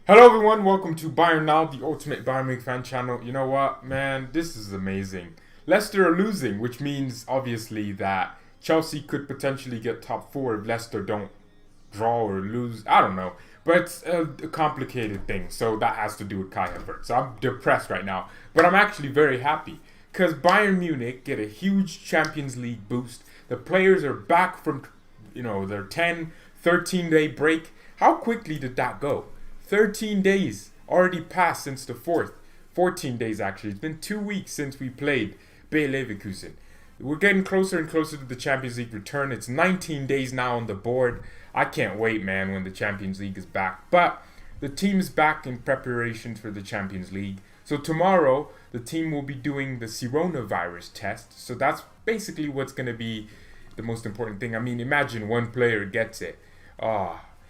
Hello everyone, welcome to BayernNow, the ultimate Bayern Munich fan channel. You know what, man, this is amazing. Leicester are losing, which means obviously that Chelsea could potentially get top four if Leicester don't draw or lose. I don't know, but it's a complicated thing, so that has to do with Kai Havertz. So I'm depressed right now, but I'm actually very happy because Bayern Munich get a huge Champions League boost. The players are back from, their 10, 13-day break. How quickly did that go? 13 days already passed since the 4th. 14 days actually. It's been 2 weeks since we played Bayer Leverkusen. We're getting closer and closer to the Champions League return. It's 19 days now on the board. I can't wait, man, when the Champions League is back. But the team is back in preparation for the Champions League. So tomorrow, the team will be doing the coronavirus test. So that's basically what's going to be the most important thing. I mean, imagine one player gets it.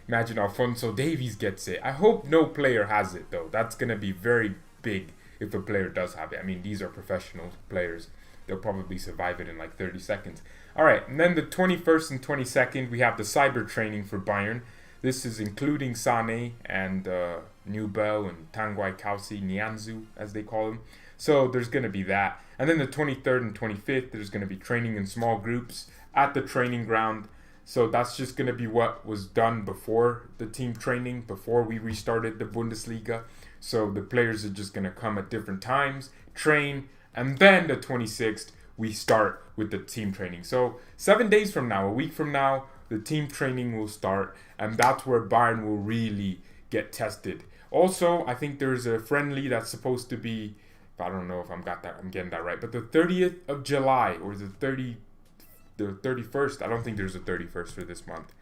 Imagine Alphonso Davies gets it. I hope no player has it, though. That's going to be very big if a player does have it. I mean, these are professional players. They'll probably survive it in like 30 seconds. All right, and then the 21st and 22nd, we have the cyber training for Bayern. This is including Sane and Nubel and Tanguy Kausi, Nianzu, as they call them. So there's going to be that. And then the 23rd and 25th, there's going to be training in small groups at the training ground. So that's just going to be what was done before the team training, before we restarted the Bundesliga. So the players are just going to come at different times, train, and then the 26th, we start with the team training. So 7 days from now, a week from now, the team training will start, and that's where Bayern will really get tested. Also, I think there's a friendly that's supposed to be, I don't know if I'm getting that right, but the 30th of July or the 31st. I don't think there's a 31st for this month.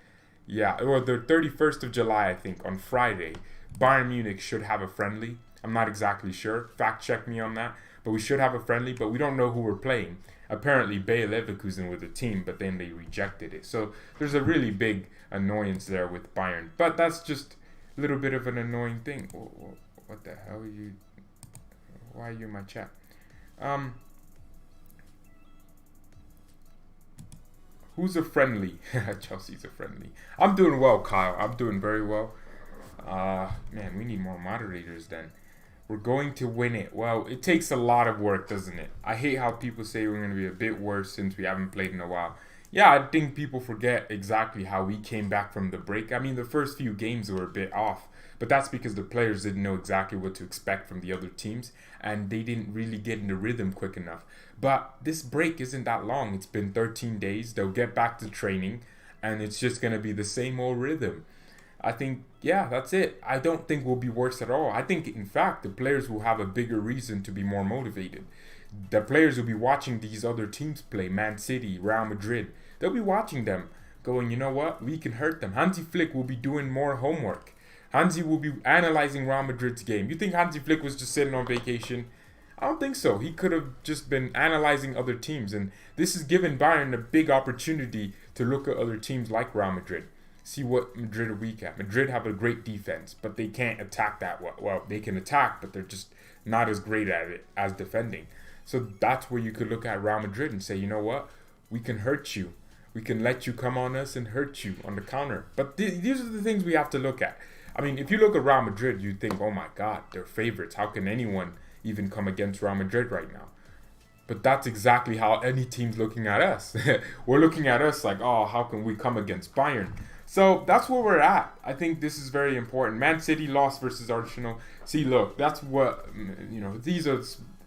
Yeah, or the 31st of July, I think, on Friday, Bayern Munich should have a friendly. I'm not exactly sure. Fact check me on that. But we should have a friendly, but we don't know who we're playing. Apparently, Bayer Leverkusen were the team, but then they rejected it. So there's a really big annoyance there with Bayern. But that's just a little bit of an annoying thing. What the hell are you? Why are you in my chat? Who's a friendly? Chelsea's a friendly. I'm doing well, Kyle. I'm doing very well. Man, we need more moderators then. We're going to win it. Well, it takes a lot of work, doesn't it? I hate how people say we're going to be a bit worse since we haven't played in a while. Yeah, I think people forget exactly how we came back from the break. I mean, the first few games were a bit off, but that's because the players didn't know exactly what to expect from the other teams, and they didn't really get in the rhythm quick enough. But this break isn't that long. It's been 13 days. They'll get back to training, and it's just going to be the same old rhythm. I think, yeah, that's it. I don't think we'll be worse at all. I think, in fact, the players will have a bigger reason to be more motivated. The players will be watching these other teams play, Man City, Real Madrid. They'll be watching them going, you know what, we can hurt them. Hansi Flick will be doing more homework. Hansi will be analyzing Real Madrid's game. You think Hansi Flick was just sitting on vacation? I don't think so. He could have just been analyzing other teams. And this has given Bayern a big opportunity to look at other teams like Real Madrid. See what Madrid are weak at. Madrid have a great defense, but they can't attack that well. Well, they can attack, but they're just not as great at it as defending. So that's where you could look at Real Madrid and say, you know what? We can hurt you. We can let you come on us and hurt you on the counter. But these are the things we have to look at. I mean, if you look at Real Madrid, you think, oh my God, they're favorites. How can anyone even come against Real Madrid right now? But that's exactly how any team's looking at us. We're looking at us like, oh, how can we come against Bayern? So that's where we're at. I think this is very important. Man City lost versus Arsenal. See, look, that's what,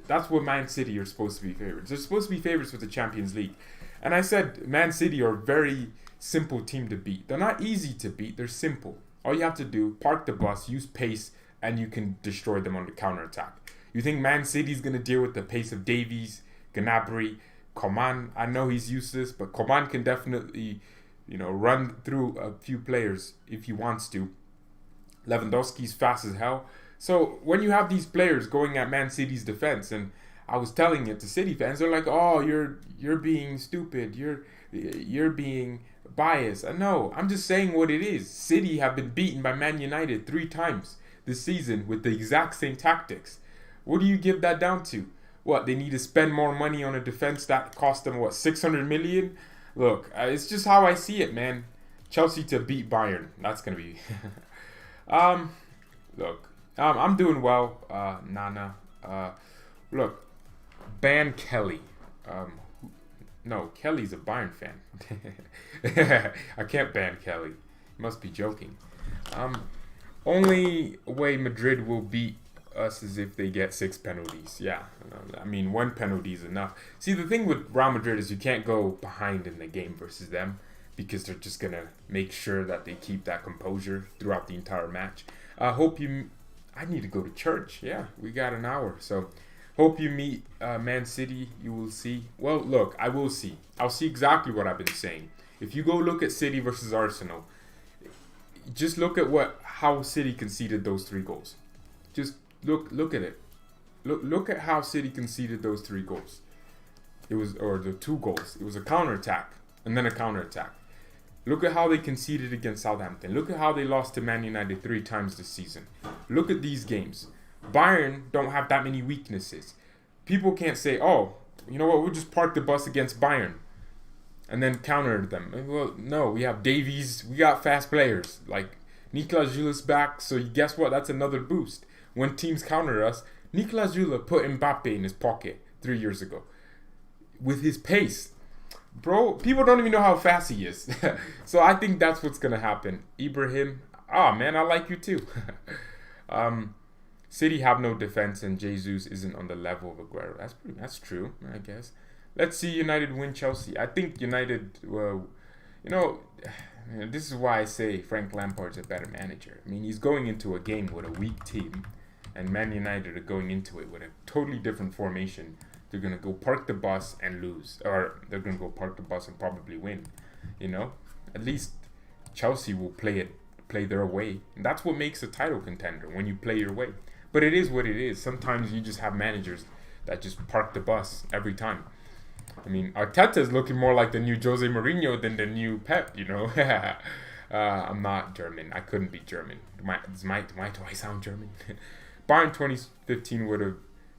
that's what Man City are supposed to be favorites. They're supposed to be favorites for the Champions League. And I said Man City are a very simple team to beat. They're not easy to beat. They're simple. All you have to do, park the bus, use pace, and you can destroy them on the counterattack. You think Man City's going to deal with the pace of Davies, Gnabry, Coman? I know he's useless, but Coman can definitely, run through a few players if he wants to. Lewandowski's fast as hell. So when you have these players going at Man City's defense, and I was telling it to City fans, they're like, "Oh, you're being stupid. You're being biased." No, I'm just saying what it is. City have been beaten by Man United 3 times this season with the exact same tactics. What do you give that down to? What, they need to spend more money on a defense that cost them 600 million? Look, it's just how I see it, man. Chelsea to beat Bayern. That's gonna be. Look, I'm doing well, Nana. Look, ban Kelly. Um, no, Kelly's a Bayern fan. I can't ban Kelly. You must be joking. Um, Only way Madrid will beat us is if they get 6 penalties. Yeah, I mean, 1 penalty is enough. See, the thing with Real Madrid is you can't go behind in the game versus them because they're just gonna make sure that they keep that composure throughout the entire match. Hope you. I need to go to church. Yeah, we got an hour, so hope you meet Man City. You will see. Well, look, I will see. I'll see exactly what I've been saying. If you go look at City versus Arsenal, just look at how City conceded those 3 goals. Just look at it. Look at how City conceded those 3 goals. It was or the 2 goals. It was a counterattack and then a counterattack. Look at how they conceded against Southampton. Look at how they lost to Man United 3 times this season. Look at these games. Bayern don't have that many weaknesses. People can't say, "Oh, you know what? We'll just park the bus against Bayern and then counter them." Well, no, we have Davies. We got fast players like Niklas Jule's back. So guess what? That's another boost. When teams counter us, Niklas Jule put Mbappe in his pocket 3 years ago with his pace. Bro, people don't even know how fast he is. So I think that's what's going to happen. Ibrahim, man, I like you too. City have no defense and Jesus isn't on the level of Aguero. That's true, I guess. Let's see United win Chelsea. I think United, this is why I say Frank Lampard's a better manager. I mean, he's going into a game with a weak team, and Man United are going into it with a totally different formation. They're going to go park the bus and lose. Or they're going to go park the bus and probably win. At least Chelsea will play their way. And that's what makes a title contender, when you play your way. But it is what it is. Sometimes you just have managers that just park the bus every time. I mean, Arteta is looking more like the new Jose Mourinho than the new Pep, I'm not German. I couldn't be German. Do I sound German? Bayern 2015 would have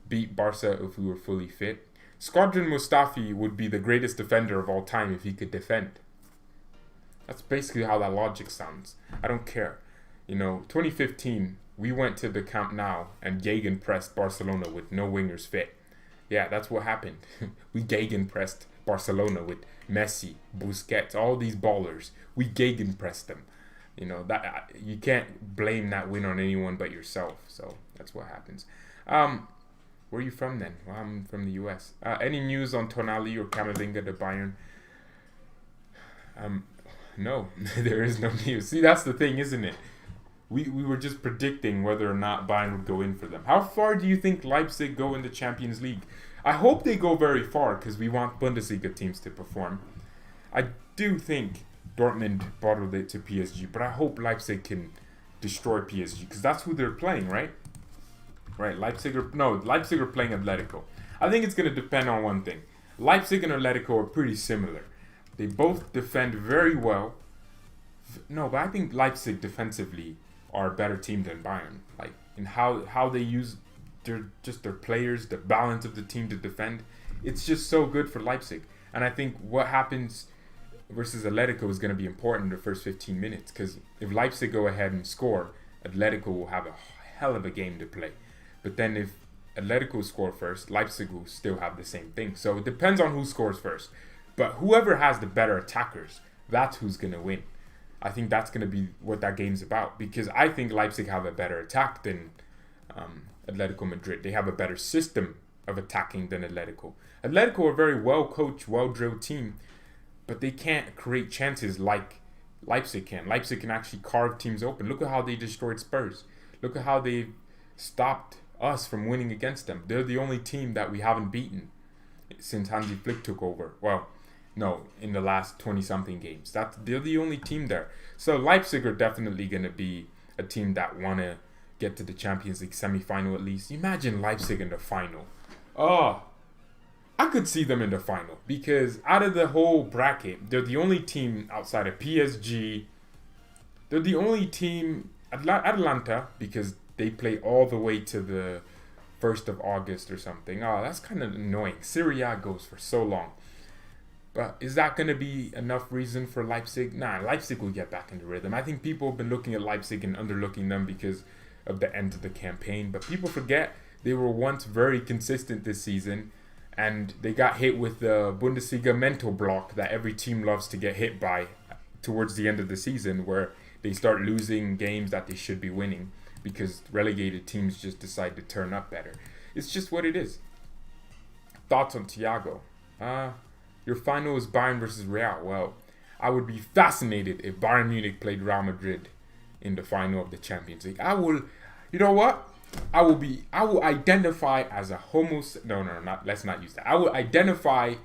beat Barca if we were fully fit. Squadron Mustafi would be the greatest defender of all time if he could defend. That's basically how that logic sounds. I don't care. 2015, we went to the Camp Nou and gegenpressed Barcelona with no wingers fit. Yeah, that's what happened. We gegenpressed Barcelona with Messi, Busquets, all these ballers. We gegenpressed them. That you can't blame that win on anyone but yourself. So that's what happens. Where are you from then? Well, I'm from the U.S. Any news on Tonali or Camavinga to Bayern? No, there is no news. See, that's the thing, isn't it? We were just predicting whether or not Bayern would go in for them. How far do you think Leipzig go in the Champions League? I hope they go very far because we want Bundesliga teams to perform. I do think Dortmund bottled it to PSG, but I hope Leipzig can destroy PSG because that's who they're playing, right? Right, Leipzig are playing Atletico. I think it's going to depend on one thing. Leipzig and Atletico are pretty similar. They both defend very well. No, but I think Leipzig defensively are a better team than Bayern. Like in how they use their players, the balance of the team to defend. It's just so good for Leipzig. And I think what happens versus Atletico is going to be important in the first 15 minutes because if Leipzig go ahead and score, Atletico will have a hell of a game to play. But then if Atletico score first, Leipzig will still have the same thing. So it depends on who scores first. But whoever has the better attackers, that's who's going to win. I think that's going to be what that game's about. Because I think Leipzig have a better attack than Atletico Madrid. They have a better system of attacking than Atletico. Atletico are a very well-coached, well-drilled team. But they can't create chances like Leipzig can. Leipzig can actually carve teams open. Look at how they destroyed Spurs. Look at how they stopped us from winning against them. They're the only team that we haven't beaten since Hansi Flick took over. Well, no, in the last 20-something games. They're the only team there. So Leipzig are definitely going to be a team that want to get to the Champions League semi-final at least. Imagine Leipzig in the final. Oh, I could see them in the final because out of the whole bracket, they're the only team outside of PSG. They're the only team, Atlanta, because they play all the way to the 1st of August or something. Oh, that's kind of annoying. Serie A goes for so long. But is that going to be enough reason for Leipzig? Nah, Leipzig will get back into rhythm. I think people have been looking at Leipzig and underlooking them because of the end of the campaign. But people forget they were once very consistent this season, and they got hit with the Bundesliga mental block that every team loves to get hit by towards the end of the season, where they start losing games that they should be winning because relegated teams just decide to turn up better. It's just what it is. Thoughts on Thiago? Your final is Bayern versus Real. Well, I would be fascinated if Bayern Munich played Real Madrid in the final of the Champions League. You know what? I will identify as a let's not use that. I will identify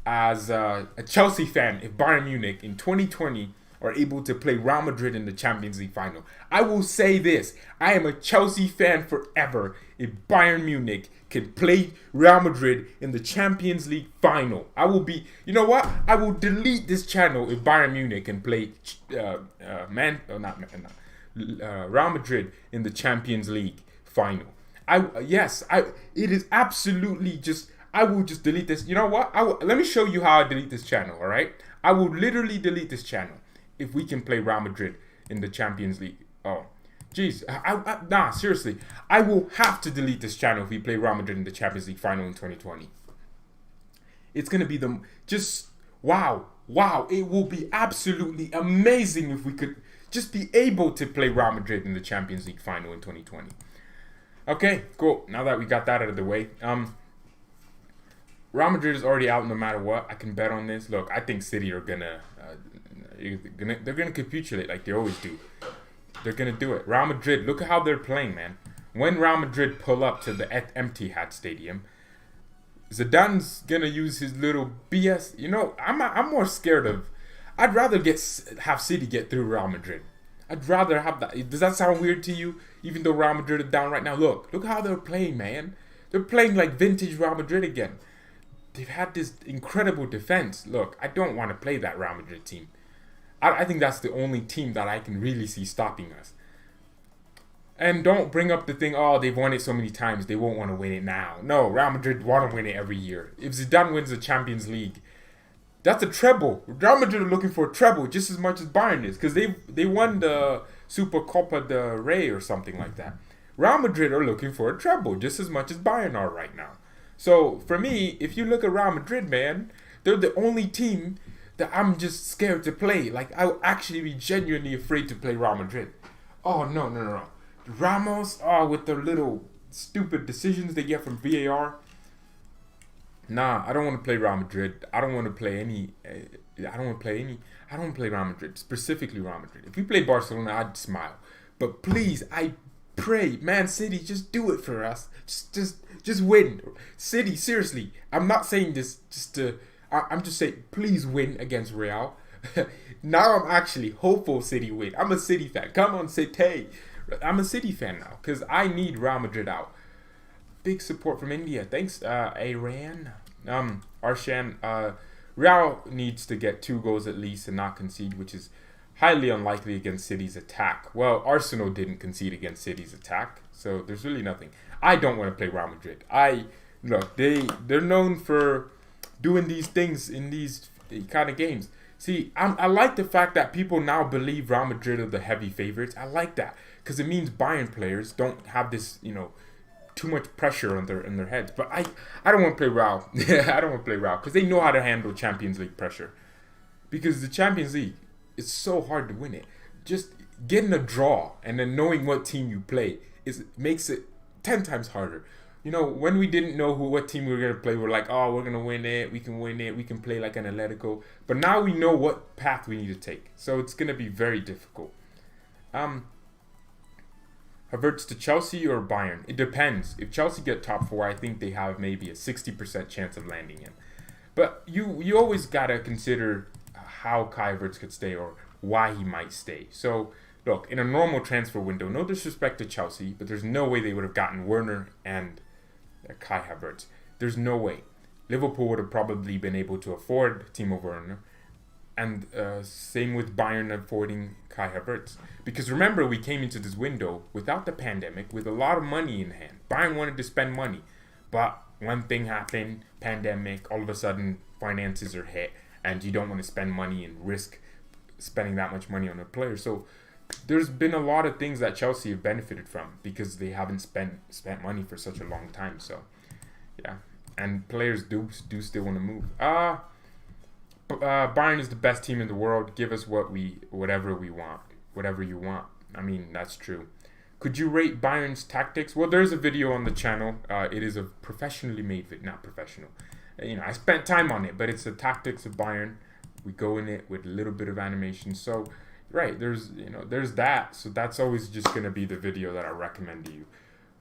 as a Chelsea fan if Bayern Munich in 2020 are able to play Real Madrid in the Champions League final. I will say this: I am a Chelsea fan forever if Bayern Munich can play Real Madrid in the Champions League final. I will be, you know what? I will delete this channel if Bayern Munich can play Real Madrid in the Champions League final. It is absolutely just, I will just delete this. You know what? Let me show you how I delete this channel, all right? I will literally delete this channel if we can play Real Madrid in the Champions League. Oh, jeez. Seriously. I will have to delete this channel if we play Real Madrid in the Champions League final in 2020. It's going to be wow. It will be absolutely amazing if we could just be able to play Real Madrid in the Champions League final in 2020. Okay, cool. Now that we got that out of the way, Real Madrid is already out no matter what. I can bet on this. Look, I think City are they're gonna capitulate like they always do. They're gonna do it. Real Madrid, look at how they're playing, man. When Real Madrid pull up to the Etihad Stadium, Zidane's gonna use his little BS. You know, I'm more scared of. I'd rather have City get through Real Madrid. I'd rather have that. Does that sound weird to you? Even though Real Madrid are down right now, look how they're playing, man. They're playing like vintage Real Madrid again. They've had this incredible defense. Look, I don't want to play that Real Madrid team. I think that's the only team that I can really see stopping us. And don't bring up the thing, they've won it so many times, they won't want to win it now. No, Real Madrid want to win it every year. If Zidane wins the Champions League, that's a treble. Real Madrid are looking for a treble just as much as Bayern is, because they won the Super Copa del Rey or something like that. Real Madrid are looking for a treble just as much as Bayern are right now. So for me, if you look at Real Madrid, man, they're the only team that I'm just scared to play. Like, I would actually be genuinely afraid to play Real Madrid. Oh, no. Ramos, with their little stupid decisions they get from VAR. Nah, I don't want to play Real Madrid. I don't want to play Real Madrid, specifically Real Madrid. If we play Barcelona, I'd smile. But please, I pray, Man City, just do it for us. Just win. City, seriously. I'm not saying this I'm just saying, please win against Real. Now I'm actually hopeful City win. I'm a City fan. Come on, City. I'm a City fan now because I need Real Madrid out. Big support from India. Thanks, Aran. Arshan. Real needs to get 2 goals at least and not concede, which is highly unlikely against City's attack. Well, Arsenal didn't concede against City's attack, so there's really nothing. I don't want to play Real Madrid. They're known for doing these things in these kind of games. See, I like the fact that people now believe Real Madrid are the heavy favorites. I like that because it means Bayern players don't have this, too much pressure on their heads. But I don't want to play Real. I don't want to play Real because they know how to handle Champions League pressure. Because the Champions League, it's so hard to win it. Just getting a draw and then knowing what team you play makes it 10 times harder. When we didn't know what team we were going to play, we're like, we're going to win it. We can win it. We can play like an Atletico. But now we know what path we need to take. So it's going to be very difficult. Havertz to Chelsea or Bayern? It depends. If Chelsea get top 4, I think they have maybe a 60% chance of landing him. But you always got to consider how Kai Havertz could stay or why he might stay. So, look, in a normal transfer window, no disrespect to Chelsea, but there's no way they would have gotten Werner and Kai Havertz. There's no way. Liverpool would have probably been able to afford Timo Werner, and same with Bayern affording Kai Havertz. Because remember, we came into this window without the pandemic with a lot of money in hand. Bayern wanted to spend money, but one thing happened, pandemic, all of a sudden finances are hit, and you don't want to spend money and risk spending that much money on a player. So there's been a lot of things that Chelsea have benefited from because they haven't spent money for such a long time. So, yeah, and players do still want to move. Bayern is the best team in the world. Give us whatever we want, whatever you want. I mean, that's true. Could you rate Bayern's tactics? Well, there's a video on the channel. It is a professionally made video, not professional. I spent time on it, but it's the tactics of Bayern. We go in it with a little bit of animation. So, right, there's that. So that's always just gonna be the video that I recommend to you.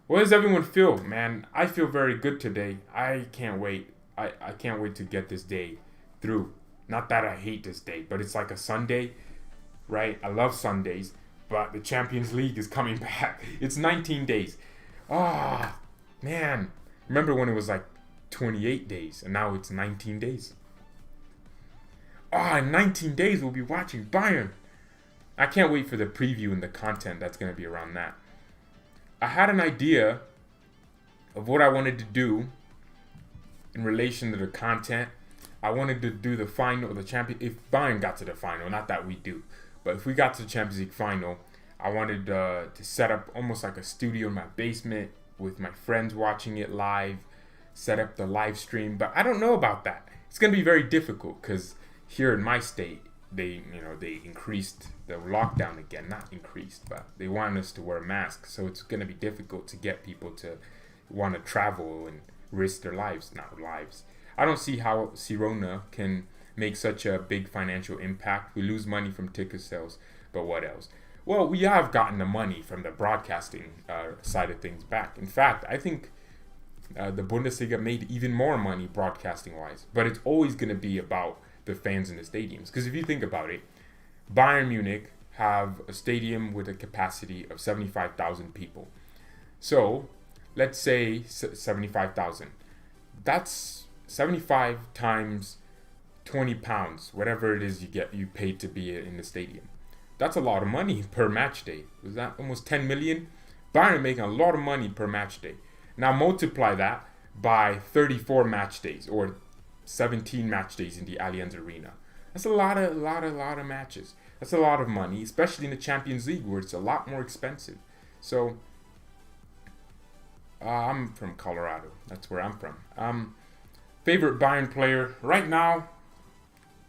What does everyone feel, man? I feel very good today. I can't wait. I can't wait to get this day through. Not that I hate this day, but it's like a Sunday, right? I love Sundays, but the Champions League is coming back. It's 19 days. Ah, man. Remember when it was like 28 days, and now it's 19 days. In 19 days we'll be watching Bayern. I can't wait for the preview and the content that's going to be around that. I had an idea of what I wanted to do in relation to the content. I wanted to do the final, the champion. If Bayern got to the final, not that we do, but if we got to the Champions League final, I wanted to set up almost like a studio in my basement with my friends watching it live, set up the live stream. But I don't know about that. It's gonna be very difficult because here in my state, they increased the lockdown again. Not increased, but they want us to wear masks. So it's gonna be difficult to get people to want to travel and risk their lives, not lives. I don't see how Sirona can make such a big financial impact. We lose money from ticket sales, but what else? Well, we have gotten the money from the broadcasting side of things back. In fact, I think the Bundesliga made even more money broadcasting-wise. But it's always going to be about the fans in the stadiums. Because if you think about it, Bayern Munich have a stadium with a capacity of 75,000 people. So, let's say 75,000. That's 75 times 20 pounds, whatever it is you paid to be in the stadium. That's a lot of money per match day. Was that almost 10 million? Bayern making a lot of money per match day. Now multiply that by 34 match days or 17 match days in the Allianz Arena. That's a lot of matches. That's a lot of money, especially in the Champions League where it's a lot more expensive. So I'm from Colorado. That's where I'm from. Favorite Bayern player right now,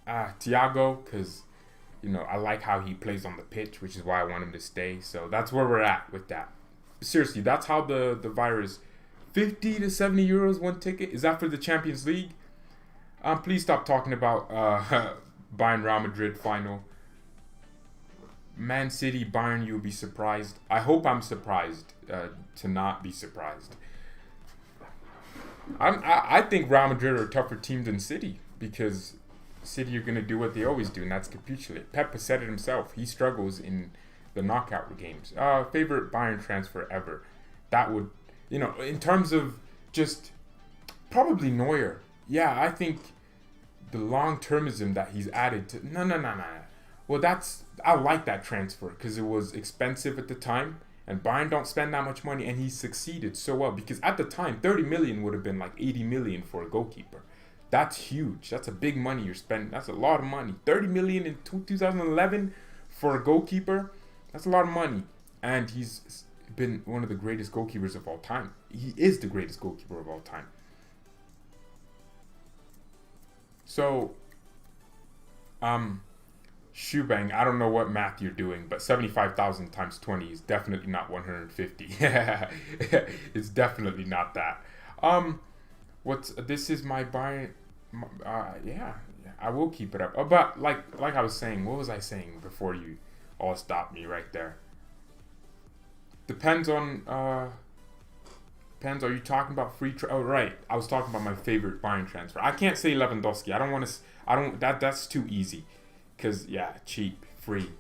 Thiago, because I like how he plays on the pitch, which is why I want him to stay. So that's where we're at with that. Seriously, that's how the virus. 50 to 70 euros one ticket. Is that for the Champions League? Please stop talking about Bayern Real Madrid final. Man City Bayern, you'll be surprised. I hope I'm surprised to not be surprised. I think Real Madrid are a tougher team than City because City are going to do what they always do, and that's capitulate. Pep said it himself. He struggles in the knockout games. Favorite Bayern transfer ever. That would, in terms of just probably Neuer. Yeah, I think the long-termism that he's added to... No. Well, I like that transfer because it was expensive at the time. And Bayern don't spend that much money, and he succeeded so well. Because at the time, 30 million would have been like 80 million for a goalkeeper. That's huge. That's a big money you're spending. That's a lot of money. 30 million in 2011 for a goalkeeper, that's a lot of money. And he's been one of the greatest goalkeepers of all time. He is the greatest goalkeeper of all time. So, Shubang, I don't know what math you're doing, but 75,000 times 20 is definitely not 150. It's definitely not that. This is my Bayern. Yeah, I will keep it up. But like I was saying, what was I saying before you all stopped me right there? Depends on. Are you talking about free? Oh, right. I was talking about my favorite Bayern transfer. I can't say Lewandowski. I don't want to. That's too easy. Because, cheap, free.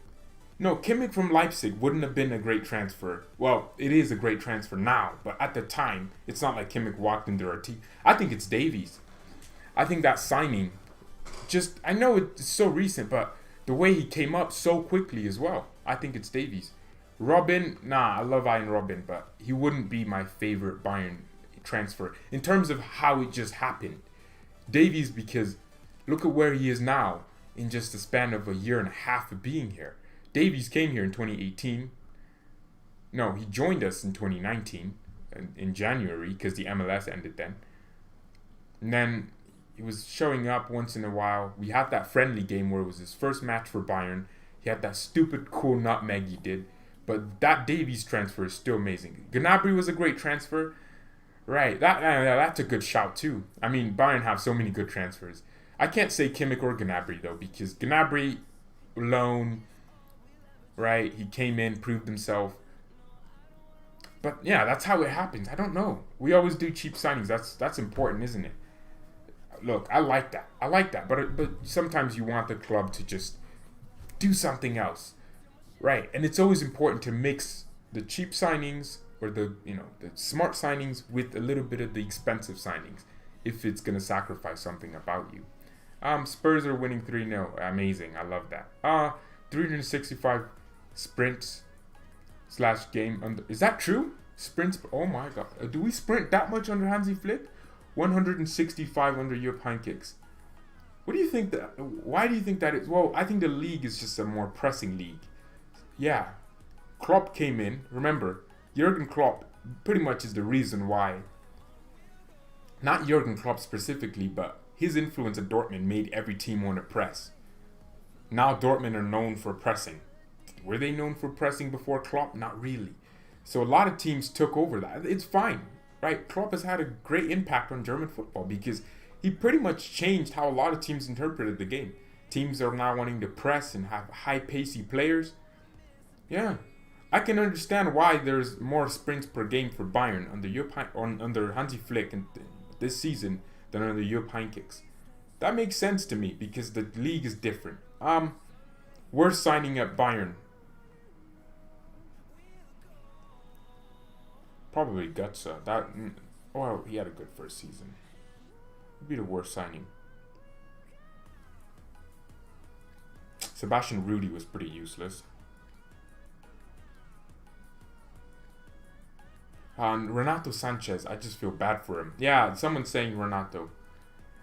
No, Kimmich from Leipzig wouldn't have been a great transfer. Well, it is a great transfer now, but at the time, it's not like Kimmich walked into our team. I think it's Davies. I think that signing, I know it's so recent, but the way he came up so quickly as well, I think it's Davies. Robin, I love Ian Robin, but he wouldn't be my favorite Bayern transfer in terms of how it just happened. Davies, because look at where he is now. In just the span of a year and a half of being here. Davies came here in 2018. No, he joined us in 2019 in January because the MLS ended then. And then he was showing up once in a while. We had that friendly game where it was his first match for Bayern. He had that stupid cool nutmeg he did. But that Davies transfer is still amazing. Gnabry was a great transfer. Right, that's a good shout too. I mean, Bayern have so many good transfers. I can't say Kimmich or Gnabry though, because Gnabry loan, right? He came in, proved himself. But yeah, that's how it happens. I don't know. We always do cheap signings. That's important, isn't it? Look, I like that. But sometimes you want the club to just do something else, right? And it's always important to mix the cheap signings or the smart signings with a little bit of the expensive signings if it's gonna sacrifice something about you. Spurs are winning 3-0. Amazing. I love that. 365 sprints / game under. Is that true? Sprints. Oh my god. Do we sprint that much under Hansi Flick? 165 under Jupp Heynckes. What do you think that? Why do you think that is? Well, I think the league is just a more pressing league. Yeah. Klopp came in. Remember, Jurgen Klopp pretty much is the reason why. Not Jurgen Klopp specifically, but his influence at Dortmund made every team want to press. Now Dortmund are known for pressing. Were they known for pressing before Klopp? Not really. So a lot of teams took over that. It's fine, right? Klopp has had a great impact on German football because he pretty much changed how a lot of teams interpreted the game. Teams are now wanting to press and have high pacey players. Yeah. I can understand why there's more sprints per game for Bayern under Hansi Flick this season than under Jupp Heynckes. That makes sense to me because the league is different. We're signing at Bayern. Probably Gutsa. Well, he had a good first season. Would be the worst signing. Sebastian Rudy was pretty useless. Renato Sanchez, I just feel bad for him. Yeah, someone's saying Renato.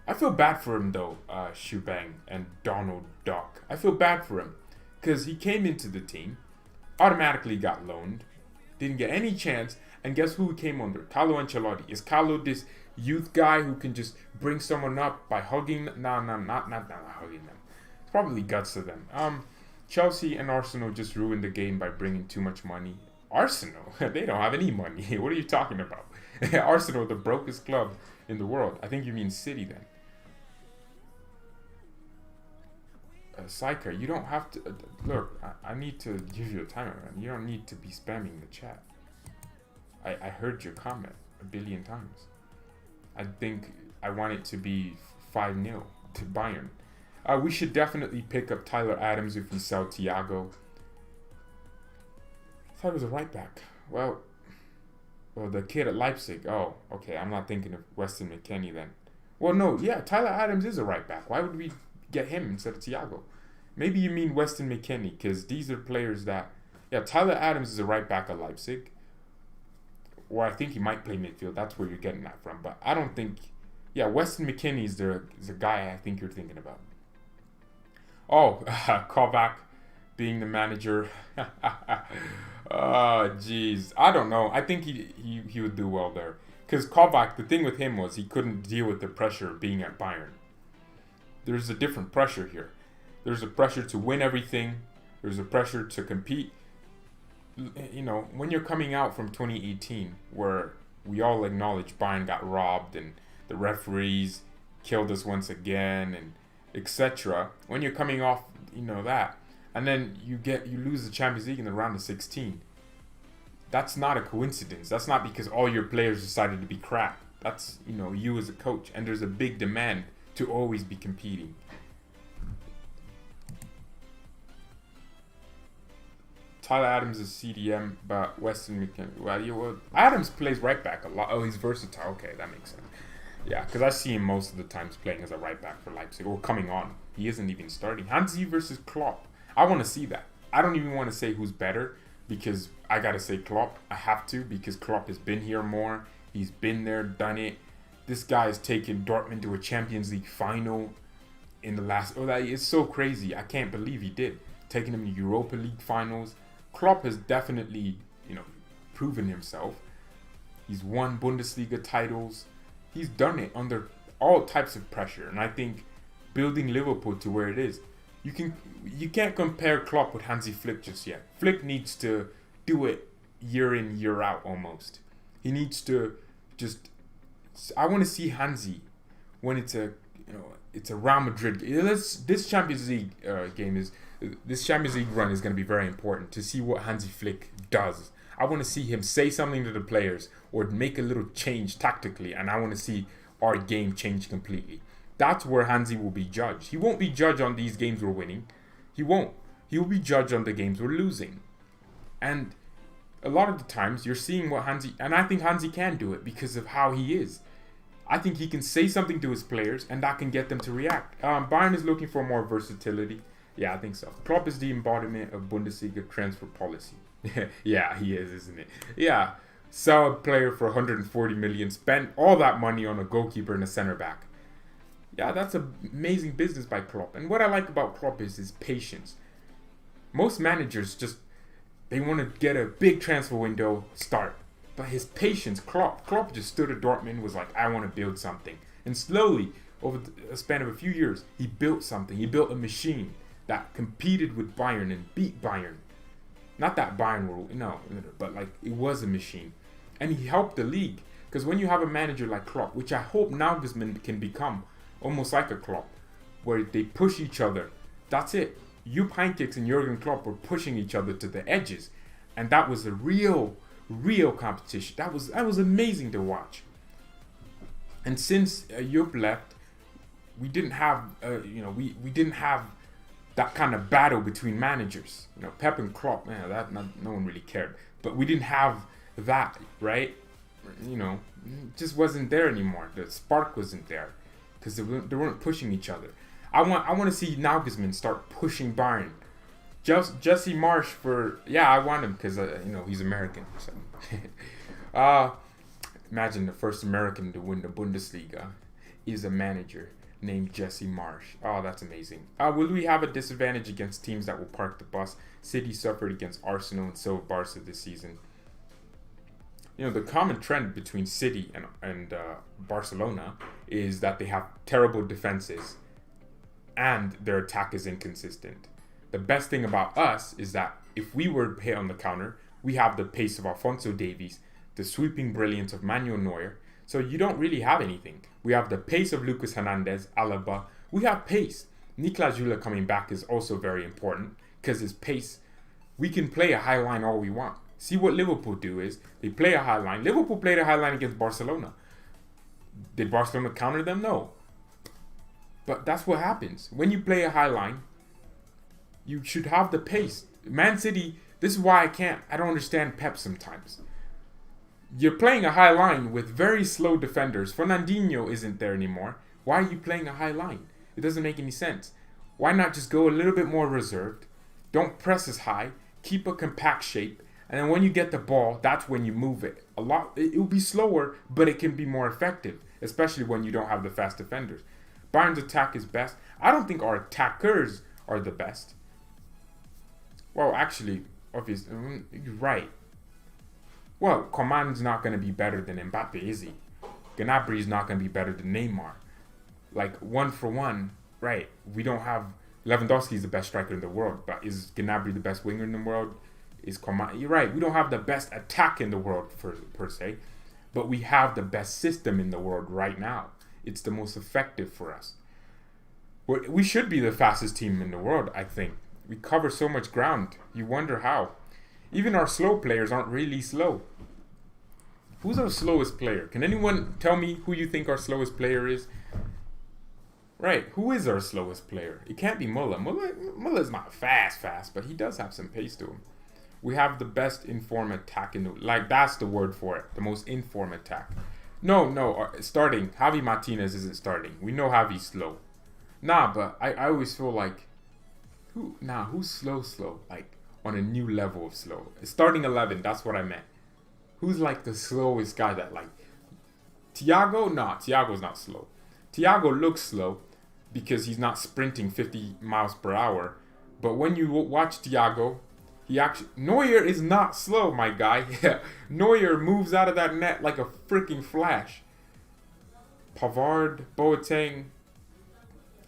I feel bad for him though, Shubang and Donald Duck. I feel bad for him because he came into the team, automatically got loaned, didn't get any chance, and guess who came under? Carlo Ancelotti. Is Carlo this youth guy who can just bring someone up by hugging? No, not hugging them. It's probably guts to them. Chelsea and Arsenal just ruined the game by bringing too much money. Arsenal? They don't have any money. What are you talking about? Arsenal, the brokest club in the world. I think you mean City then. Saika, you don't have to... look, I need to give you a timer, man. You don't need to be spamming the chat. I heard your comment a billion times. I think I want it to be 5-0 to Bayern. We should definitely pick up Tyler Adams if we sell Thiago. I thought it was a right back. Well, the kid at Leipzig. Oh, okay. I'm not thinking of Weston McKennie then. Well, no. Yeah, Tyler Adams is a right back. Why would we get him instead of Thiago? Maybe you mean Weston McKennie because these are players that... yeah, Tyler Adams is a right back at Leipzig. Or I think he might play midfield. That's where you're getting that from. But I don't think... yeah, Weston McKennie is the guy I think you're thinking about. Oh, Kovac being the manager. Oh, jeez. I don't know. I think he would do well there. Because Kovac, the thing with him was he couldn't deal with the pressure of being at Bayern. There's a different pressure here. There's a pressure to win everything. There's a pressure to compete. You know, when you're coming out from 2018, where we all acknowledge Bayern got robbed and the referees killed us once again and etc. When you're coming off, that, and then you lose the Champions League in the round of 16. That's not a coincidence. That's not because all your players decided to be crap. That's, you as a coach, and there's a big demand to always be competing. Tyler Adams is CDM, but Weston McKennie. Well, Adams plays right back a lot. Oh, he's versatile. Okay, that makes sense. Yeah, because I see him most of the times playing as a right back for Leipzig, or coming on. He isn't even starting. Hansi versus Klopp. I want to see that. I don't even want to say who's better, because I got to say Klopp. I have to, because Klopp has been here more. He's been there, done it. This guy has taken Dortmund to a Champions League final in the last... oh, that is so crazy. I can't believe he did. taking them to Europa League finals. Klopp has definitely, proven himself. He's won Bundesliga titles. He's done it under all types of pressure, and I think building Liverpool to where it is, you can't compare Klopp with Hansi Flick just yet. Flick needs to do it year in, year out almost. He needs to I want to see Hansi when it's a Real Madrid. This Champions League this Champions League run is going to be very important to see what Hansi Flick does. I want to see him say something to the players or make a little change tactically, and I want to see our game change completely. That's where Hansi will be judged. He won't be judged on these games we're winning. He won't. He will be judged on the games we're losing. And a lot of the times you're seeing what Hansi, and I think Hansi can do it because of how he is. I think he can say something to his players and that can get them to react. Bayern is looking for more versatility. Yeah, I think so. Klopp is the embodiment of Bundesliga transfer policy. Yeah, he is, isn't it? Yeah, sell a player for 140 million, spend all that money on a goalkeeper and a center back. Yeah, that's amazing business by Klopp. And what I like about Klopp is his patience. Most managers they want to get a big transfer window start. But his patience, Klopp just stood at Dortmund and was like, I want to build something. And slowly, over the span of a few years, he built something. He built a machine that competed with Bayern and beat Bayern. Not that Bayern but like it was a machine. And he helped the league. Because when you have a manager like Klopp, which I hope Nagelsmann can become, almost like a Klopp, where they push each other. That's it. Jupp Heynckes and Jurgen Klopp were pushing each other to the edges. And that was a real competition. That was amazing to watch. And since Jupp left, we didn't have we didn't have that kind of battle between managers. Pep and Klopp, no one really cared. But we didn't have that, right? It just wasn't there anymore. The spark wasn't there because they weren't pushing each other. I want to see Nagelsmann start pushing Bayern. Jesse Marsch I want him because he's American. So imagine the first American to win the Bundesliga is a manager named Jesse Marsch. Oh, that's amazing. Will we have a disadvantage against teams that will park the bus? City suffered against Arsenal and so Barca this season. The common trend between City and Barcelona is that they have terrible defenses and their attack is inconsistent. The best thing about us is that if we were hit on the counter, we have the pace of Alphonso Davies, the sweeping brilliance of Manuel Neuer. So you don't really have anything. We have the pace of Lucas Hernandez, Alaba. We have pace. Niklas Süle coming back is also very important because his pace, we can play a high line all we want. See what Liverpool do is they play a high line. Liverpool played a high line against Barcelona. Did Barcelona counter them? No. But that's what happens. When you play a high line, you should have the pace. Man City, this is why I don't understand Pep sometimes. You're playing a high line with very slow defenders. Fernandinho isn't there anymore. Why are you playing a high line? It doesn't make any sense. Why not just go a little bit more reserved? Don't press as high. Keep a compact shape. And then when you get the ball, that's when you move it. It will be slower, but it can be more effective, especially when you don't have the fast defenders. Bayern's attack is best. I don't think our attackers are the best. Well, actually, obviously, you're right. Well, Coman's not going to be better than Mbappe, is he? Gnabry's not going to be better than Neymar. Like, one for one, right? We don't have... Lewandowski's the best striker in the world, but is Gnabry the best winger in the world? Is Coman... You're right, we don't have the best attack in the world, per se, but we have the best system in the world right now. It's the most effective for us. We should be the fastest team in the world, I think. We cover so much ground. You wonder how. Even our slow players aren't really slow. Who's our slowest player? Can anyone tell me who you think our slowest player is? Right, who is our slowest player? It can't be Muller. Muller's not fast, but he does have some pace to him. We have the best informed attack in the... Like, that's the word for it. The most informed attack. No, starting. Javi Martinez isn't starting. We know Javi's slow. Nah, but I always feel like... Who's slow? Like, on a new level of slow. Starting 11, that's what I meant. Who's like the slowest guy that like... Thiago? No, Thiago's not slow. Thiago looks slow because he's not sprinting 50 miles per hour, But when you watch Thiago, Neuer is not slow, my guy. Neuer moves out of that net like a freaking flash. Pavard, Boateng.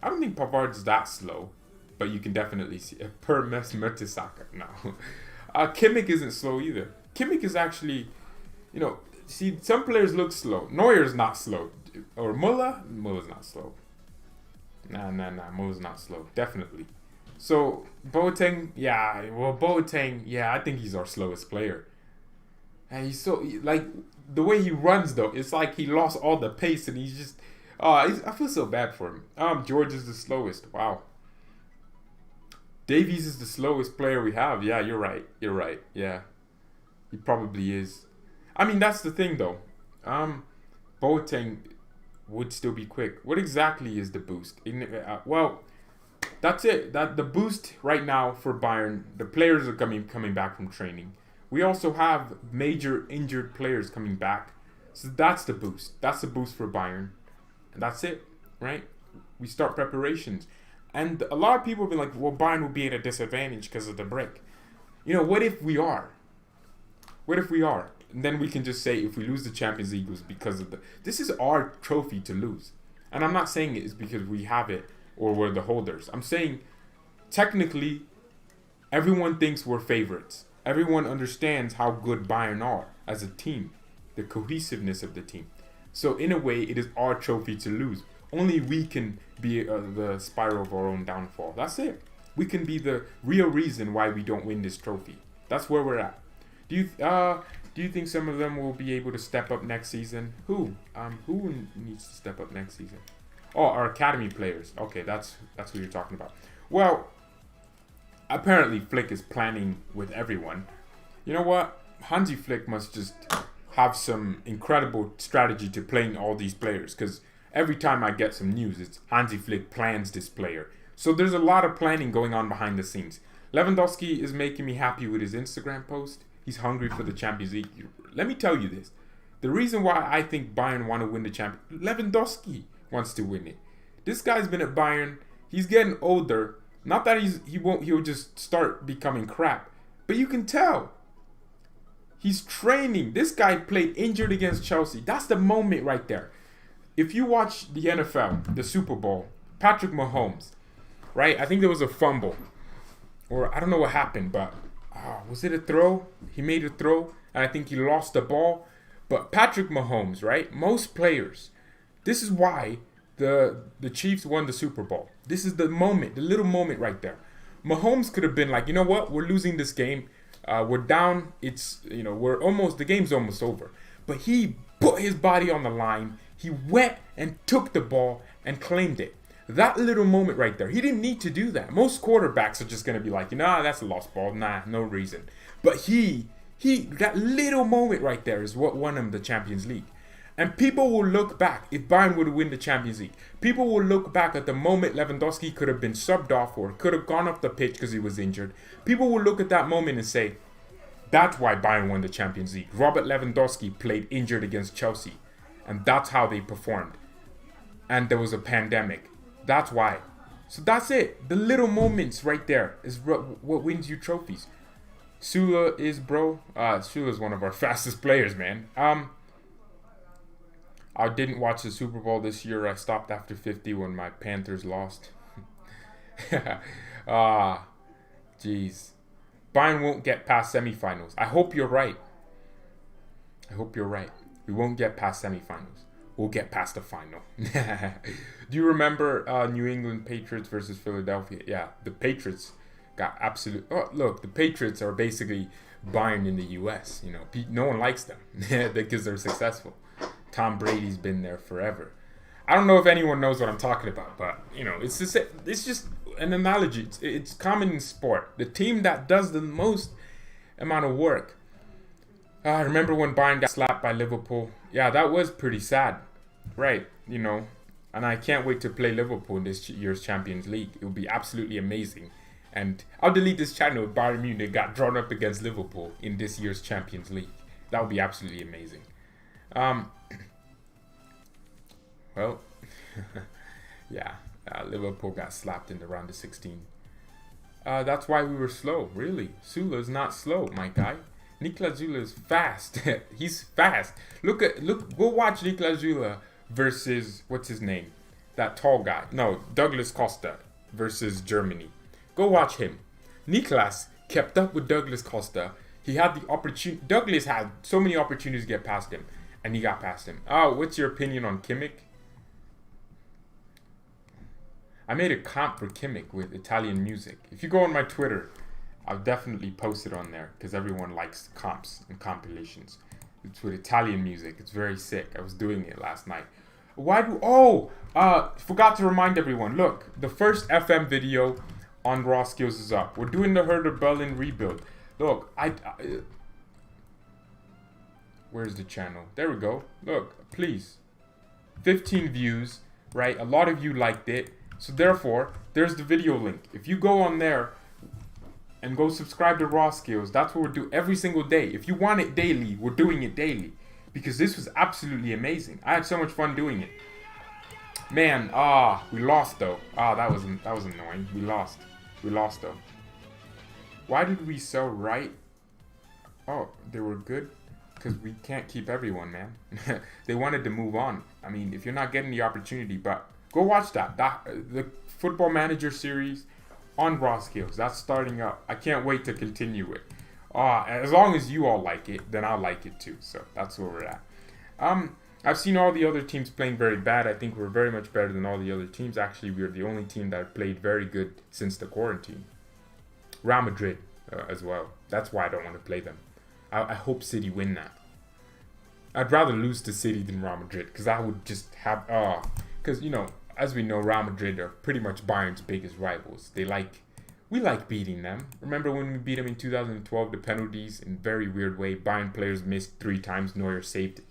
I don't think Pavard's that slow, but you can definitely see per Mertesacker. No, Kimmich isn't slow either. Kimmich is actually, see, some players look slow. Neuer's not slow, or Muller's not slow. Nah, Muller's not slow, definitely. So Boateng, I think he's our slowest player. And he's so the way he runs though, it's like he lost all the pace and he's just. I feel so bad for him. George is the slowest. Wow. Davies is the slowest player we have. Yeah, you're right. Yeah, he probably is. I mean, that's the thing though. Boateng would still be quick. What exactly is the boost? Well, that's it. That the boost right now for Bayern. The players are coming back from training. We also have major injured players coming back. So that's the boost. That's the boost for Bayern. And that's it, right? We start preparations. And a lot of people have been like, well, Bayern will be at a disadvantage because of the break. What if we are? What if we are? And then we can just say if we lose the Champions League, it was because of this is our trophy to lose. And I'm not saying it is because we have it or we're the holders. I'm saying technically everyone thinks we're favorites. Everyone understands how good Bayern are as a team, the cohesiveness of the team. So in a way, it is our trophy to lose. Only we can be the spiral of our own downfall. That's it. We can be the real reason why we don't win this trophy. That's where we're at. Do you think some of them will be able to step up next season? Who needs to step up next season? Oh, our academy players. Okay, that's what you're talking about. Well, apparently Flick is planning with everyone. You know what? Hansi Flick must just have some incredible strategy to playing all these players, because every time I get some news, it's Hansi Flick plans this player. So there's a lot of planning going on behind the scenes. Lewandowski is making me happy with his Instagram post. He's hungry for the Champions League. Let me tell you this. The reason why I think Bayern want to win the Champions League, Lewandowski wants to win it. This guy's been at Bayern. He's getting older. Not that he'll just start becoming crap, but you can tell. He's training. This guy played injured against Chelsea. That's the moment right there. If you watch the NFL, the Super Bowl, Patrick Mahomes, right? I think there was a fumble. Or I don't know what happened, but was it a throw? He made a throw, and I think he lost the ball. But Patrick Mahomes, right? Most players. This is why the Chiefs won the Super Bowl. This is the moment, the little moment right there. Mahomes could have been like, you know what? We're losing this game. We're down. It's, the game's almost over. But he put his body on the line. He went and took the ball and claimed it. That little moment right there. He didn't need to do that. Most quarterbacks are just going to be like, that's a lost ball. Nah, no reason. But that little moment right there is what won him the Champions League. And people will look back, if Bayern would win the Champions League, people will look back at the moment Lewandowski could have been subbed off or could have gone off the pitch because he was injured. People will look at that moment and say, that's why Bayern won the Champions League. Robert Lewandowski played injured against Chelsea. And that's how they performed. And there was a pandemic. That's why. So that's it. The little moments right there is what wins you trophies. Sula is, Sula's one of our fastest players, man. I didn't watch the Super Bowl this year. I stopped after 50 when my Panthers lost. Jeez. Bayern won't get past semifinals. I hope you're right. We won't get past semifinals. We'll get past the final. Do you remember New England Patriots versus Philadelphia? Yeah, the Patriots got absolute... Oh, look, the Patriots are basically Bayern in the U.S. No one likes them because they're successful. Tom Brady's been there forever. I don't know if anyone knows what I'm talking about, but it's just an analogy. It's common in sport. The team that does the most amount of work. I remember when Bayern got slapped by Liverpool. Yeah, that was pretty sad, right? And I can't wait to play Liverpool in this year's Champions League. It will be absolutely amazing. And I'll delete this channel if Bayern Munich got drawn up against Liverpool in this year's Champions League. That would be absolutely amazing. Well, yeah, Liverpool got slapped in the round of 16. That's why we were slow. Really, Zula is not slow, my guy. Niklas Zula is fast. He's fast. Go watch Niklas Zula versus what's his name, that tall guy. No, Douglas Costa versus Germany. Go watch him. Niklas kept up with Douglas Costa. He had the opportunity. Douglas had so many opportunities to get past him, and he got past him. Oh, what's your opinion on Kimmich? I made a comp for Kimmich with Italian music. If you go on my Twitter, I'll definitely post it on there because everyone likes comps and compilations. It's with Italian music. It's very sick. I was doing it last night. Forgot to remind everyone. Look, the first FM video on Raw Skills is up. We're doing the Herder Berlin rebuild. Look, where's the channel? There we go. Look, please. 15 views, right? A lot of you liked it. So therefore, there's the video link. If you go on there and go subscribe to Raw Skills, that's what we're doing every single day. If you want it daily, we're doing it daily. Because this was absolutely amazing. I had so much fun doing it. Man, we lost though. That was annoying. We lost though. Why did we sell right? Oh, they were good? Because we can't keep everyone, man. They wanted to move on. I mean, if you're not getting the opportunity, but go watch that. The Football Manager series on Raw Skills. That's starting up. I can't wait to continue it. As long as you all like it, then I'll like it too. So that's where we're at. I've seen all the other teams playing very bad. I think we're very much better than all the other teams. Actually, we're the only team that played very good since the quarantine. Real Madrid as well. That's why I don't want to play them. I hope City win that. I'd rather lose to City than Real Madrid because I would just have because as we know, Real Madrid are pretty much Bayern's biggest rivals. We like beating them. Remember when we beat them in 2012, the penalties in a very weird way. Bayern players missed 3 times. Neuer saved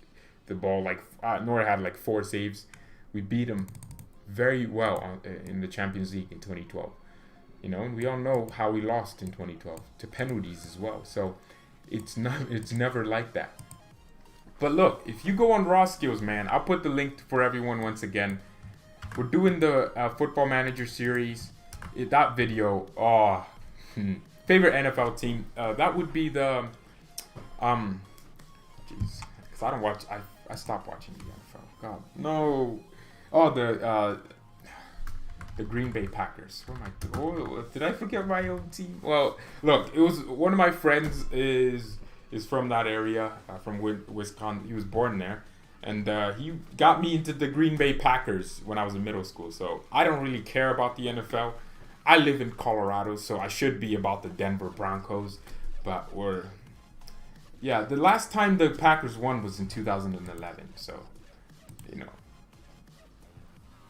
the ball. Neuer had 4 saves. We beat them very well in the Champions League in 2012. And we all know how we lost in 2012 to penalties as well. So it's never like that. But look, if you go on Raw Skills, man, I'll put the link for everyone once again. We're doing the Football Manager series. That video, favorite NFL team. That would be the because I don't watch. I stopped watching the NFL. God, no. The Green Bay Packers. Did I forget my own team? Well, look, it was one of my friends is from that area, from Wisconsin. He was born there. And he got me into the Green Bay Packers when I was in middle school. So I don't really care about the NFL. I live in Colorado, so I should be about the Denver Broncos. But the last time the Packers won was in 2011. So,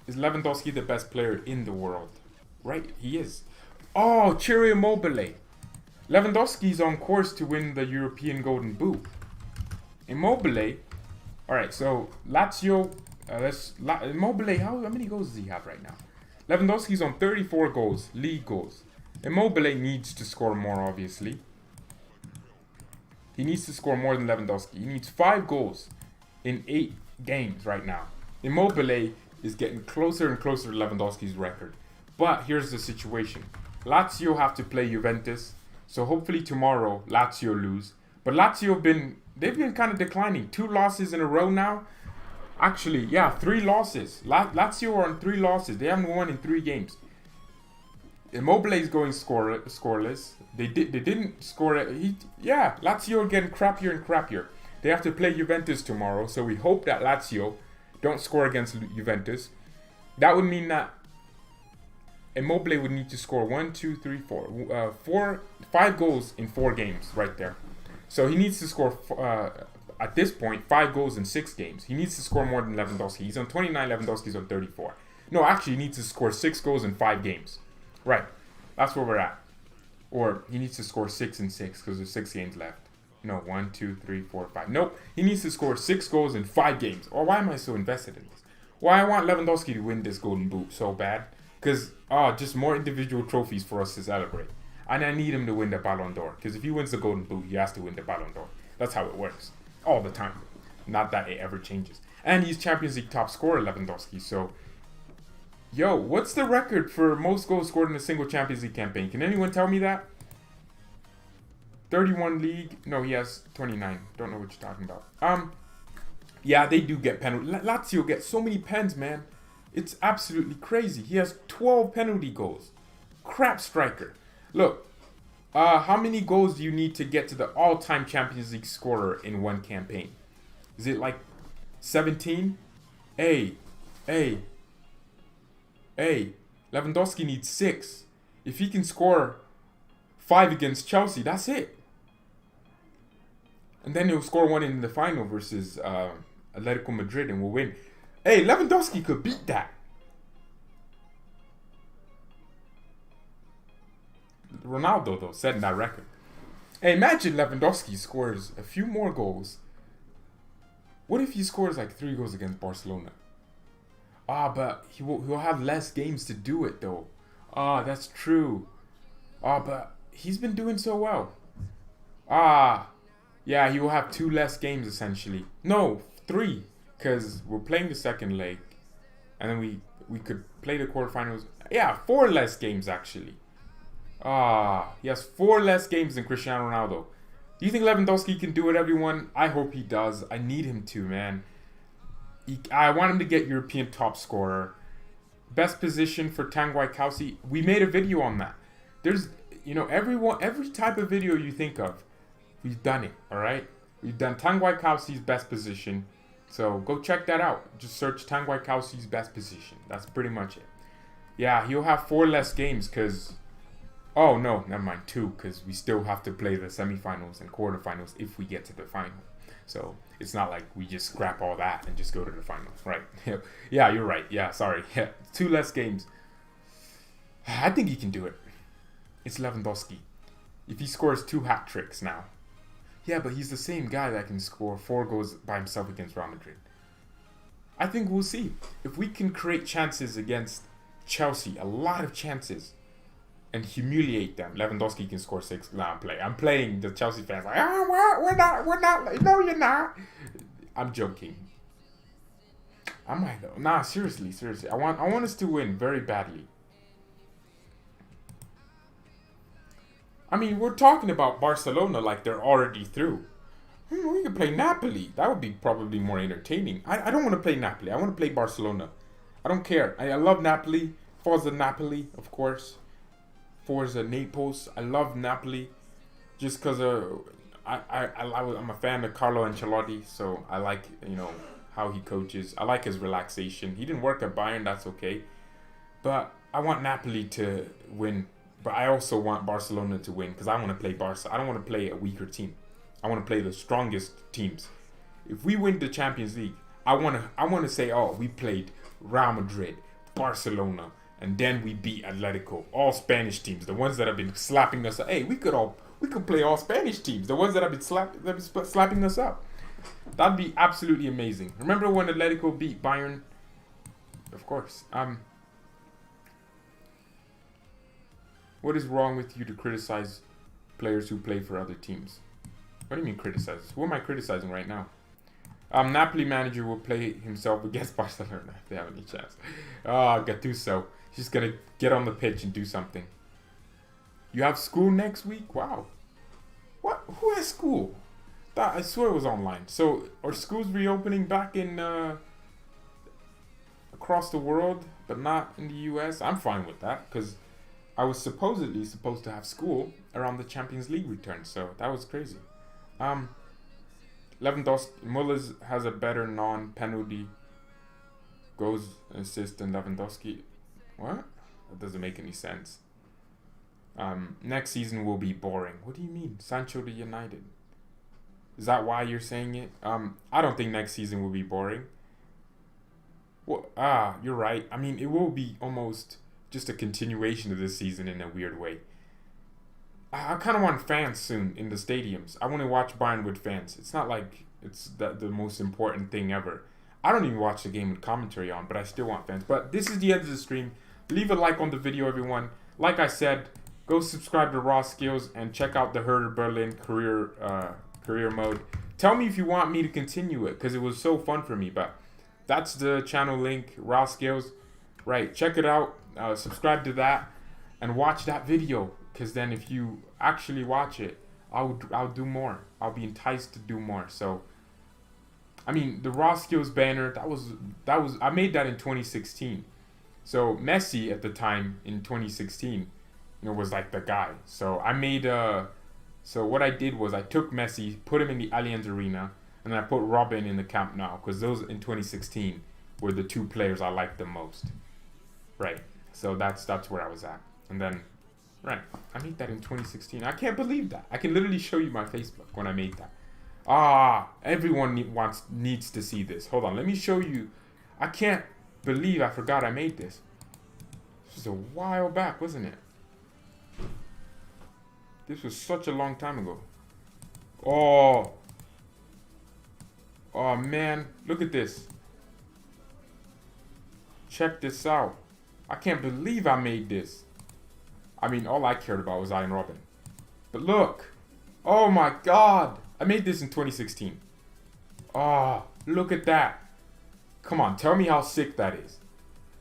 is Lewandowski the best player in the world? Right, he is. Oh, Ciro Immobile. Lewandowski's on course to win the European Golden Boot. Immobile. All right, so Lazio. Immobile. How many goals does he have right now? Lewandowski's on 34 goals, league goals. Immobile needs to score more, obviously. He needs to score more than Lewandowski. He needs 5 goals in 8 games right now. Immobile is getting closer and closer to Lewandowski's record. But here's the situation. Lazio have to play Juventus. So hopefully tomorrow, Lazio lose. But Lazio they've been kind of declining. 2 losses in a row now. Actually, 3 losses. Lazio are on 3 losses. They haven't won in 3 games. Immobile is going scoreless. They didn't score. Lazio are getting crappier and crappier. They have to play Juventus tomorrow. So we hope that Lazio don't score against Juventus. That would mean that Immobile would need to score 5 goals in 4 games right there. So he needs to score, at this point, 5 goals in 6 games. He needs to score more than Lewandowski. He's on 29, Lewandowski's on 34. No, actually, he needs to score 6 goals in 5 games. Right. That's where we're at. Or he needs to score 6 in 6 because there's 6 games left. No, 1, 2, 3, 4, 5. Nope. He needs to score 6 goals in 5 games. Or why am I so invested in this? Why I want Lewandowski to win this Golden Boot so bad? Because, just more individual trophies for us to celebrate. And I need him to win the Ballon d'Or. Because if he wins the Golden Boot, he has to win the Ballon d'Or. That's how it works. All the time. Not that it ever changes. And he's Champions League top scorer, Lewandowski. So, Yo, what's the record for most goals scored in a single Champions League campaign? Can anyone tell me that? 31 league. No, he has 29. Don't know what you're talking about. Yeah, they do get penalty. Lazio get so many pens, man. It's absolutely crazy. He has 12 penalty goals. Crap striker. Look, how many goals do you need to get to the all-time Champions League scorer in one campaign? Is it like 17? Hey. Lewandowski needs 6. If he can score 5 against Chelsea, that's it. And then he'll score one in the final versus Atletico Madrid and we'll win. Hey, Lewandowski could beat that. Ronaldo, though, setting that record. Hey, imagine Lewandowski scores a few more goals. What if he scores like 3 goals against Barcelona? But he'll have less games to do it, though. That's true. But he's been doing so well. Yeah, he will have 2 less games, essentially. No, 3. Because we're playing the second leg. And then we could play the quarterfinals. Yeah, 4 less games, actually. He has 4 less games than Cristiano Ronaldo. Do you think Lewandowski can do it, everyone? I hope he does. I need him to, man. I want him to get European top scorer. Best position for Tanguy Kausi. We made a video on that. There's, every type of video you think of, we've done it, all right? We've done Tanguy Kausi's best position. So go check that out. Just search Tanguy Kausi's best position. That's pretty much it. Yeah, he'll have 4 less games because... Oh, no, never mind. 2, because we still have to play the semifinals and quarterfinals if we get to the final. So it's not like we just scrap all that and just go to the finals, right? Yeah, you're right. Yeah, sorry. 2 less games. I think he can do it. It's Lewandowski. If he scores 2 hat tricks now. Yeah, but he's the same guy that can score 4 goals by himself against Real Madrid. I think we'll see. If we can create chances against Chelsea, a lot of chances, and humiliate them, Lewandowski can score 6. I'm playing the Chelsea fans like, we're not. No, you're not. I'm joking. I might though. Nah, seriously. I want us to win very badly. I mean, we're talking about Barcelona like they're already through. We could play Napoli. That would be probably more entertaining. I don't want to play Napoli. I want to play Barcelona. I don't care. I love Napoli. Forza Napoli, of course. Forza Naples. I love Napoli just because I'm a fan of Carlo Ancelotti, so I like how he coaches. I like his relaxation. He didn't work at Bayern, that's okay. But I want Napoli to win. But I also want Barcelona to win because I want to play Barca. I don't want to play a weaker team. I want to play the strongest teams. If we win the Champions League, I want to say, we played Real Madrid, Barcelona, and then we beat Atletico. All Spanish teams, the ones that have been slapping us up. Hey, we could play all Spanish teams, the ones that have been slapping us up. That'd be absolutely amazing. Remember when Atletico beat Bayern? Of course. What is wrong with you to criticize players who play for other teams? What do you mean criticize? Who am I criticizing right now? Napoli manager will play himself against Barcelona if they have any chance. Gattuso. He's going to get on the pitch and do something. You have school next week? Wow. What? Who has school? I swear it was online. So, are schools reopening back in across the world, but not in the US? I'm fine with that, because I was supposedly supposed to have school around the Champions League return, so that was crazy. Lewandowski, Mullers has a better non-penalty goals and assists than Lewandowski. What? That doesn't make any sense. Next season will be boring. What do you mean? Sancho to United. Is that why you're saying it? I don't think next season will be boring. Well, you're right. I mean, it will be almost just a continuation of this season in a weird way. I kind of want fans soon in the stadiums. I want to watch Bayern with fans. It's not like it's the most important thing ever. I don't even watch the game with commentary on, but I still want fans. But this is the end of the stream. Leave a like on the video, everyone. Like I said, go subscribe to Raw Skills and check out the Herder Berlin career mode. Tell me if you want me to continue it, because it was so fun for me. But that's the channel link, Raw Skills. Right, check it out. Subscribe to that and watch that video. Because then if you actually watch it, I'll do more. I'll be enticed to do more. So, I mean, the raw skills banner, that was I made that in 2016. So Messi at the time in 2016, was like the guy. So I made so what I did was I took Messi, put him in the Allianz Arena, and then I put Robin in the Camp Nou, because those in 2016 were the two players I liked the most. Right. So that's where I was at. And then, right, I made that in 2016. I can't believe that. I can literally show you my Facebook when I made that. Everyone needs to see this. Hold on, let me show you. I can't believe I forgot I made this. This was a while back, wasn't it? This was such a long time ago. Oh man, look at this. Check this out. I can't believe I made this. I mean, all I cared about was Iron Robin. But look. Oh my god. I made this in 2016. Oh, look at that. Come on, tell me how sick that is.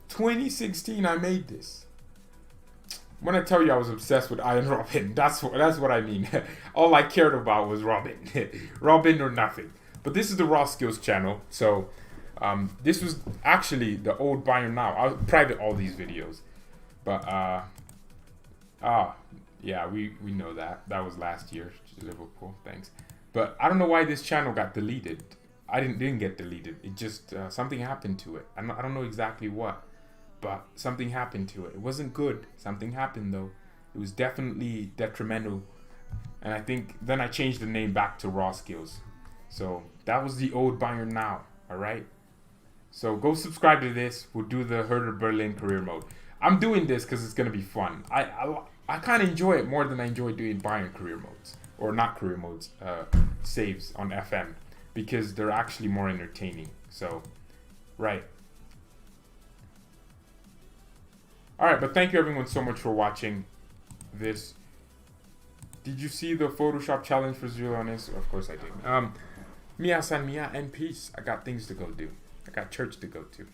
2016 I made this. When I tell you I was obsessed with Iron Robin, that's what I mean. All I cared about was Robin. Robin or nothing. But this is the Raw Skills channel, so this was actually the old BayernNow. I'll private all these videos. But yeah, we know that. That was last year, Liverpool, thanks. But I don't know why this channel got deleted. I didn't get deleted. It just something happened to it. I don't know exactly what, but something happened to it. It wasn't good. Something happened though. It was definitely detrimental. And I think then I changed the name back to Raw Skills. So that was the old BayernNow. All right. So go subscribe to this. We'll do the Herder Berlin career mode. I'm doing this because it's gonna be fun. I kind of enjoy it more than I enjoy doing Bayern career modes, or not career modes, saves on FM, because they're actually more entertaining. So, right. Alright, but thank you everyone so much for watching this. Did you see the Photoshop challenge for Zulanis? Of course I did. Mia san mia and peace. I got things to go do. I got church to go to.